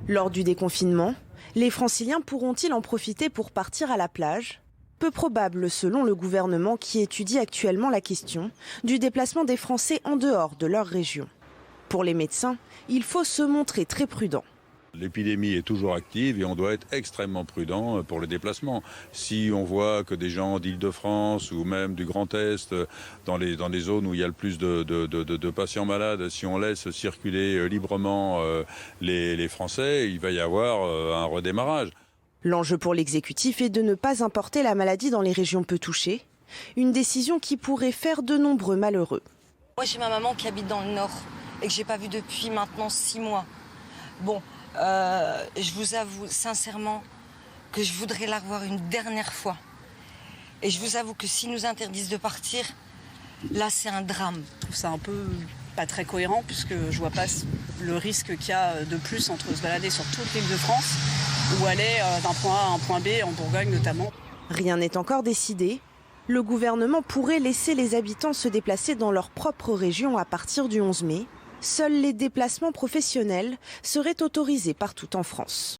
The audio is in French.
Lors du déconfinement, les Franciliens pourront-ils en profiter pour partir à la plage ? Peu probable selon le gouvernement qui étudie actuellement la question du déplacement des Français en dehors de leur région. Pour les médecins, il faut se montrer très prudent. L'épidémie est toujours active et on doit être extrêmement prudent pour les déplacements. Si on voit que des gens d'Île-de-France ou même du Grand Est, dans les zones où il y a le plus de patients malades, si on laisse circuler librement les Français, il va y avoir un redémarrage. L'enjeu pour l'exécutif est de ne pas importer la maladie dans les régions peu touchées, une décision qui pourrait faire de nombreux malheureux. Moi j'ai ma maman qui habite dans le Nord et que j'ai pas vue depuis maintenant 6 mois. Bon. Je vous avoue sincèrement que je voudrais la revoir une dernière fois. Et je vous avoue que s'ils nous interdisent de partir, là c'est un drame. C'est un peu pas très cohérent puisque je vois pas le risque qu'il y a de plus entre se balader sur toute l'île de France ou aller d'un point A à un point B en Bourgogne notamment. Rien n'est encore décidé. Le gouvernement pourrait laisser les habitants se déplacer dans leur propre région à partir du 11 mai. Seuls les déplacements professionnels seraient autorisés partout en France.